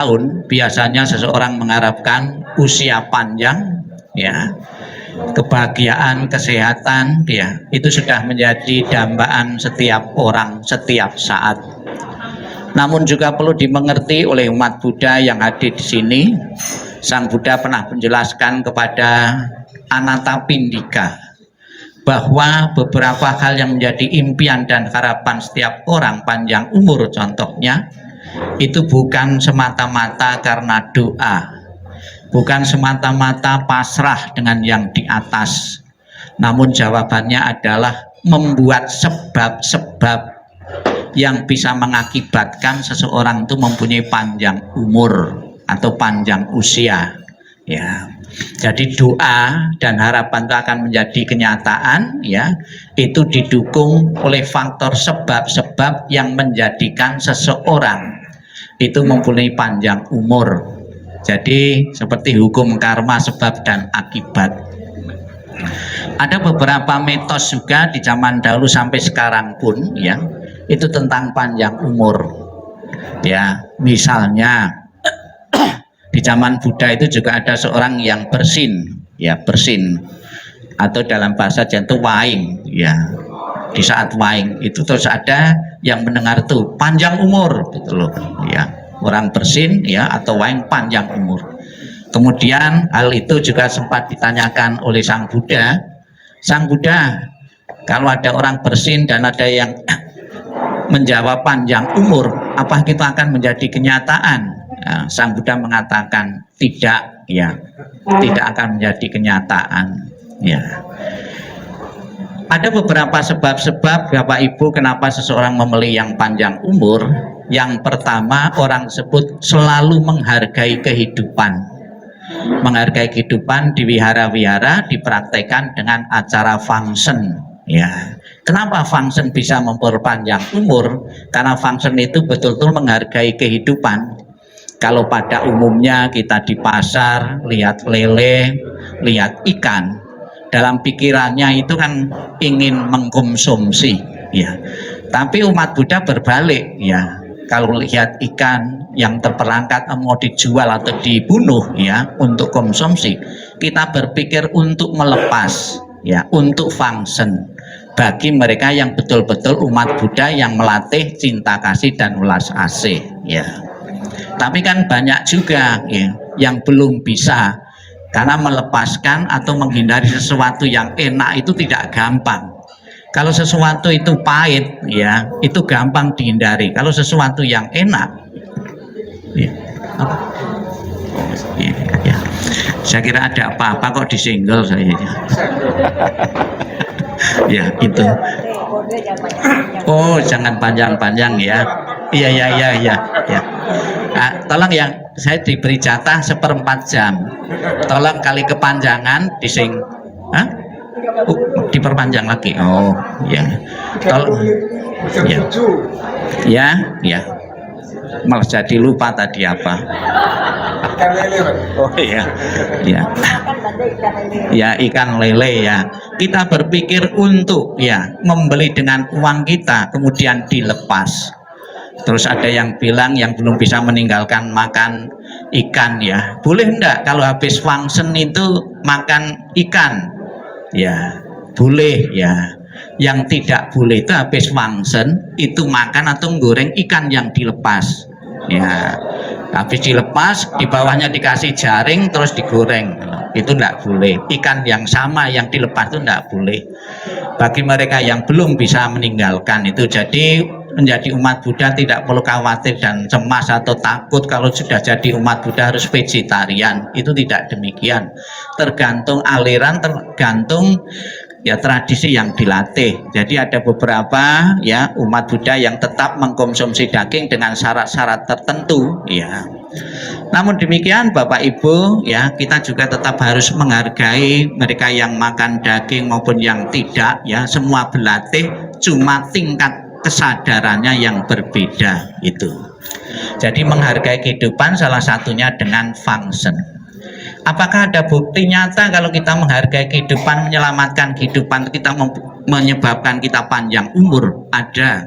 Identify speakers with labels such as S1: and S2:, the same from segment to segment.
S1: tahun biasanya seseorang mengharapkan usia panjang, ya, kebahagiaan, kesehatan, ya, itu sudah menjadi dambaan setiap orang setiap saat. Namun juga perlu dimengerti oleh umat Buddha yang hadir di sini. Sang Buddha pernah menjelaskan kepada Anathapindika bahwa beberapa hal yang menjadi impian dan harapan setiap orang, panjang umur contohnya, itu bukan semata-mata karena doa, bukan semata-mata pasrah dengan yang di atas, namun jawabannya adalah membuat sebab-sebab yang bisa mengakibatkan seseorang itu mempunyai panjang umur atau panjang usia, ya. Jadi doa dan harapan itu akan menjadi kenyataan, ya, itu didukung oleh faktor sebab-sebab yang menjadikan seseorang itu mempunyai panjang umur. Jadi seperti hukum karma, sebab dan akibat. Ada beberapa mitos juga di zaman dahulu sampai sekarang pun, ya, itu tentang panjang umur, ya. Misalnya di zaman Buddha itu juga ada seorang yang bersin, ya, bersin, atau dalam bahasa Jawa itu waing, ya. Di saat waing itu terus ada yang mendengar tuh panjang umur, gitu loh, ya. Orang bersin, ya, atau waing panjang umur. Kemudian hal itu juga sempat ditanyakan oleh Sang Buddha. Sang Buddha, kalau ada orang bersin dan ada yang menjawab panjang umur, apa itu akan menjadi kenyataan? Nah, Sang Buddha mengatakan tidak, ya, tidak akan menjadi kenyataan, ya. Ada beberapa sebab-sebab Bapak Ibu kenapa seseorang memilih yang panjang umur. Yang pertama, orang tersebut selalu menghargai kehidupan. Menghargai kehidupan di wihara-wihara dipraktekkan dengan acara function, ya. Kenapa function bisa memperpanjang umur? Karena function itu betul-betul menghargai kehidupan. Kalau pada umumnya kita di pasar lihat lele, lihat ikan, dalam pikirannya itu kan ingin mengkonsumsi, ya. Tapi umat Buddha berbalik, ya. Kalau lihat ikan yang terperangkap mau dijual atau dibunuh, ya, untuk konsumsi, kita berpikir untuk melepas, ya, untuk function. Bagi mereka yang betul-betul umat Buddha yang melatih cinta kasih dan welas asih, ya. Tapi kan banyak juga, ya, yang belum bisa, karena melepaskan atau menghindari sesuatu yang enak itu tidak gampang. Kalau sesuatu itu pahit, ya, itu gampang dihindari. Kalau sesuatu yang enak, ya, ya, ya. Saya kira ada apa-apa kok disenggol saya. Ya, itu. Oh, jangan panjang-panjang, ya. Iya, iya, iya, iya, ya. Nah, tolong yang saya diberi jatah 1/4 jam. Tolong kali kepanjangan dising, diperpanjang lagi. Oh, ya. Tolong, ya, ya, ya. Malah jadi lupa tadi apa. Oh, iya, ya. Ya, ikan lele, ya. Kita berpikir untuk, ya, membeli dengan uang kita kemudian dilepas. Terus ada yang bilang yang belum bisa meninggalkan makan ikan, ya, boleh enggak kalau habis function itu makan ikan? Ya, boleh, ya. Yang tidak boleh itu habis function itu makan atau goreng ikan yang dilepas, ya. Habis dilepas di bawahnya dikasih jaring terus digoreng, itu enggak boleh. Ikan yang sama yang dilepas itu enggak boleh. Bagi mereka yang belum bisa meninggalkan itu, jadi menjadi umat Buddha tidak perlu khawatir dan cemas atau takut kalau sudah jadi umat Buddha harus vegetarian. Itu tidak demikian. Tergantung aliran, tergantung, ya, tradisi yang dilatih. Jadi ada beberapa, ya, umat Buddha yang tetap mengkonsumsi daging dengan syarat-syarat tertentu, ya. Namun demikian Bapak Ibu, ya, kita juga tetap harus menghargai mereka yang makan daging maupun yang tidak, ya. Semua berlatih, cuma tingkat kesadarannya yang berbeda itu. Jadi menghargai kehidupan salah satunya dengan function. Apakah ada bukti nyata kalau kita menghargai kehidupan, menyelamatkan kehidupan kita menyebabkan kita panjang umur? Ada.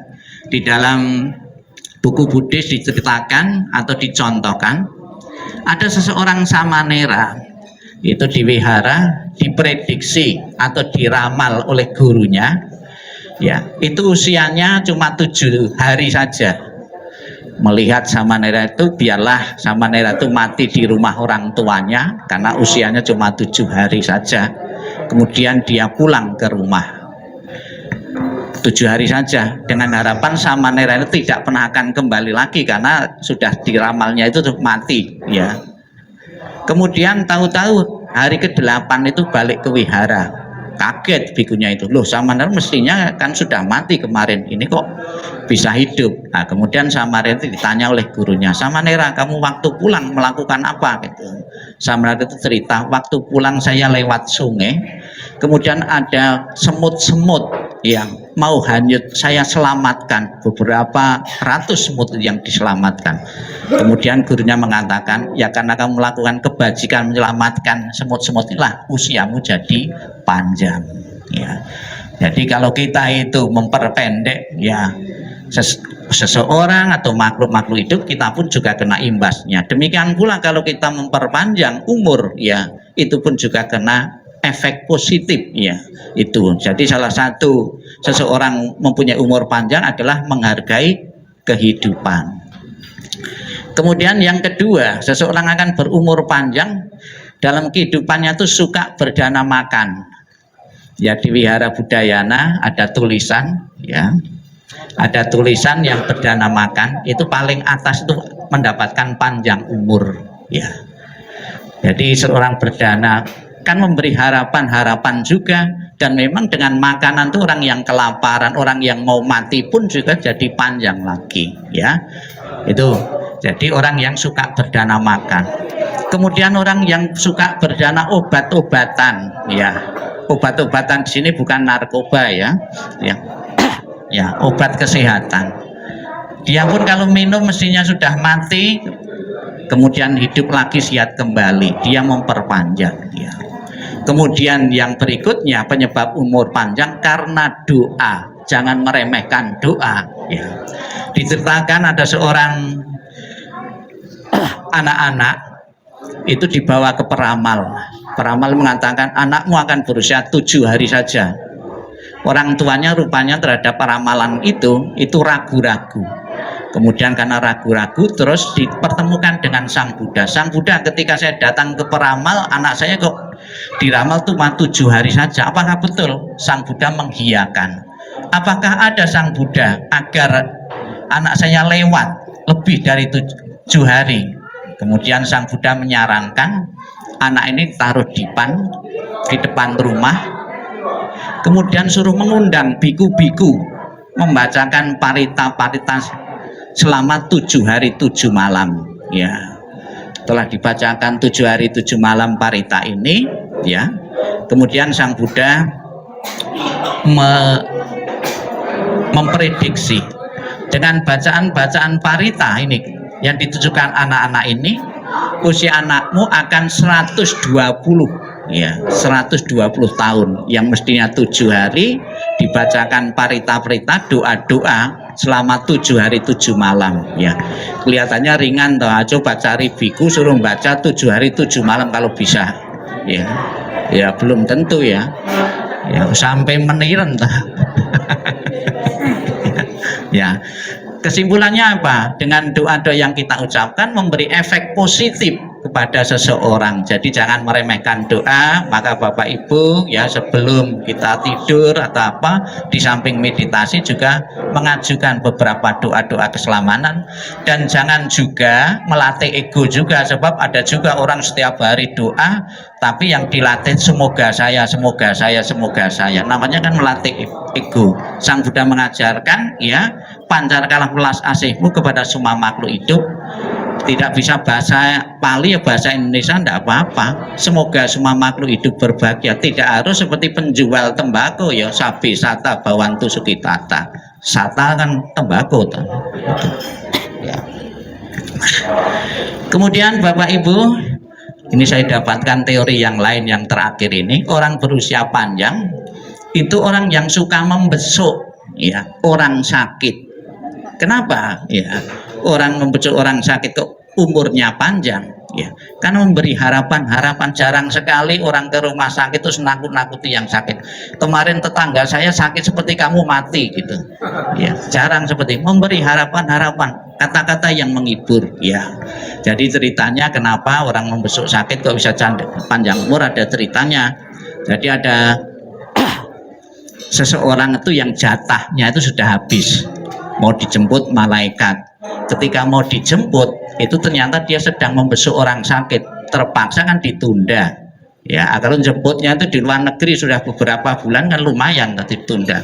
S1: Di dalam buku Buddhis diceritakan atau dicontohkan ada seseorang samanera itu diwihara, diprediksi atau diramal oleh gurunya, ya itu usianya cuma 7 hari saja. Melihat samanera itu, biarlah samanera itu mati di rumah orang tuanya karena usianya cuma 7 hari saja. Kemudian dia pulang ke rumah 7 hari saja dengan harapan samanera itu tidak pernah akan kembali lagi karena sudah diramalnya itu mati, ya. Kemudian tahu-tahu hari ke-8 itu balik ke wihara. Kaget bikunya itu, loh samanera mestinya kan sudah mati kemarin, ini kok bisa hidup. Nah, kemudian samanera itu ditanya oleh gurunya, samanera kamu waktu pulang melakukan apa? Gitu. Samanera itu cerita, waktu pulang saya lewat sungai, kemudian ada semut-semut yang mau hanyut, saya selamatkan, beberapa ratus semut yang diselamatkan. Kemudian gurunya mengatakan, ya karena kamu melakukan kebajikan menyelamatkan semut-semut inilah usiamu jadi panjang, ya. Jadi kalau kita itu memperpendek, ya seseorang atau makhluk-makhluk hidup, kita pun juga kena imbasnya. Demikian pula kalau kita memperpanjang umur, ya itu pun juga kena efek positif, ya itu. Jadi salah satu seseorang mempunyai umur panjang adalah menghargai kehidupan. Kemudian yang kedua, seseorang akan berumur panjang dalam kehidupannya itu suka berdana makan. Ya di Wihara Budayana ada tulisan, ya ada tulisan yang berdana makan itu paling atas itu mendapatkan panjang umur, ya. Jadi seorang berdana kan memberi harapan-harapan juga, dan memang dengan makanan tuh orang yang kelaparan, orang yang mau mati pun juga jadi panjang lagi, ya. Itu jadi orang yang suka berdana makan. Kemudian orang yang suka berdana obat-obatan, ya. Obat-obatan di sini bukan narkoba, ya. Ya. Ya, obat kesehatan. Dia pun kalau minum mestinya sudah mati, kemudian hidup lagi sehat kembali. Dia memperpanjang, ya. Kemudian yang berikutnya penyebab umur panjang karena doa. Jangan meremehkan doa, ya. Diceritakan ada seorang anak-anak itu dibawa ke peramal. Peramal mengatakan anakmu akan berusia 7 hari saja. Orang tuanya rupanya terhadap ramalan itu ragu-ragu. Kemudian karena ragu-ragu terus dipertemukan dengan Sang Buddha. Sang Buddha, ketika saya datang ke peramal, anak saya kok diramal cuma 7 hari saja. Apakah betul? Sang Buddha menghiyakan. Apakah ada Sang Buddha agar anak saya lewat lebih dari 7 hari? Kemudian Sang Buddha menyarankan anak ini taruh dipan di depan rumah, kemudian suruh mengundang biku-biku membacakan parita-parita selama 7 hari 7 malam, ya. Telah dibacakan 7 hari 7 malam parita ini, ya. Kemudian Sang Buddha memprediksi dengan bacaan-bacaan parita ini yang ditujukan anak-anak ini, usia anakmu akan 120, ya, 120 tahun, yang mestinya 7 hari dibacakan parita-parita, doa-doa selama 7 hari 7 malam, ya. Kelihatannya ringan toh, coba cari biku suruh baca 7 hari 7 malam kalau bisa, ya. Ya belum tentu, ya. Ya sampai meniran toh. Ya. Kesimpulannya apa? Dengan doa-doa yang kita ucapkan memberi efek positif kepada seseorang. Jadi jangan meremehkan doa. Maka Bapak Ibu, ya sebelum kita tidur atau apa, di samping meditasi juga mengajukan beberapa doa-doa keselamatan. Dan jangan juga melatih ego juga, sebab ada juga orang setiap hari doa tapi yang dilatih semoga saya, semoga saya, semoga saya. Namanya kan melatih ego. Sang Buddha mengajarkan, ya, pancarkanlah welas asihmu kepada semua makhluk hidup. Tidak bisa bahasa Pali, ya bahasa Indonesia tidak apa-apa. Semoga semua makhluk hidup berbahagia. Tidak harus seperti penjual tembakau, ya, sabi sata bawantu sukitata. Sata kan tembakau, ya. Kemudian Bapak Ibu, ini saya dapatkan teori yang lain yang terakhir ini. Orang berusia panjang itu orang yang suka membesuk, ya, orang sakit. Kenapa? Ya, orang membujuk orang sakit kok umurnya panjang, ya, karena memberi harapan-harapan. Jarang sekali orang ke rumah sakit terus nakut-nakuti yang sakit. Kemarin tetangga saya sakit seperti kamu mati gitu, ya, jarang. Seperti memberi harapan-harapan, kata-kata yang menghibur, ya. Jadi ceritanya kenapa orang membesuk sakit kok bisa panjang umur, ada ceritanya. Jadi ada seseorang itu yang jatahnya itu sudah habis, mau dijemput malaikat. Ketika mau dijemput itu ternyata dia sedang membesuk orang sakit, terpaksa kan ditunda, ya. Kalau jemputnya itu di luar negeri sudah beberapa bulan kan lumayan, tapi ditunda.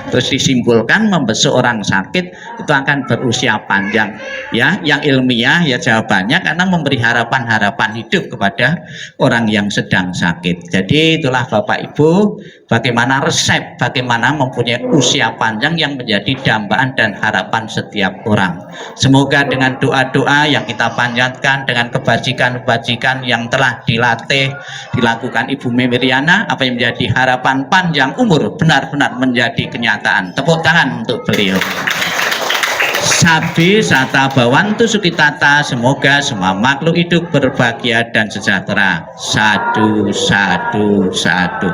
S1: Terus disimpulkan membesuk orang sakit itu akan berusia panjang, ya. Yang ilmiah ya jawabannya karena memberi harapan-harapan hidup kepada orang yang sedang sakit. Jadi itulah Bapak Ibu, bagaimana resep, bagaimana mempunyai usia panjang yang menjadi dambaan dan harapan setiap orang. Semoga dengan doa-doa yang kita panjatkan, dengan kebajikan-kebajikan yang telah dilakukan Ibu Miriana, apa yang menjadi harapan panjang umur benar-benar menjadi kenyataan. Tepuk tangan untuk beliau. Sabi sata bawantu sukitata, semoga semua makhluk hidup berbahagia dan sejahtera. Sadu, sadu, sadu.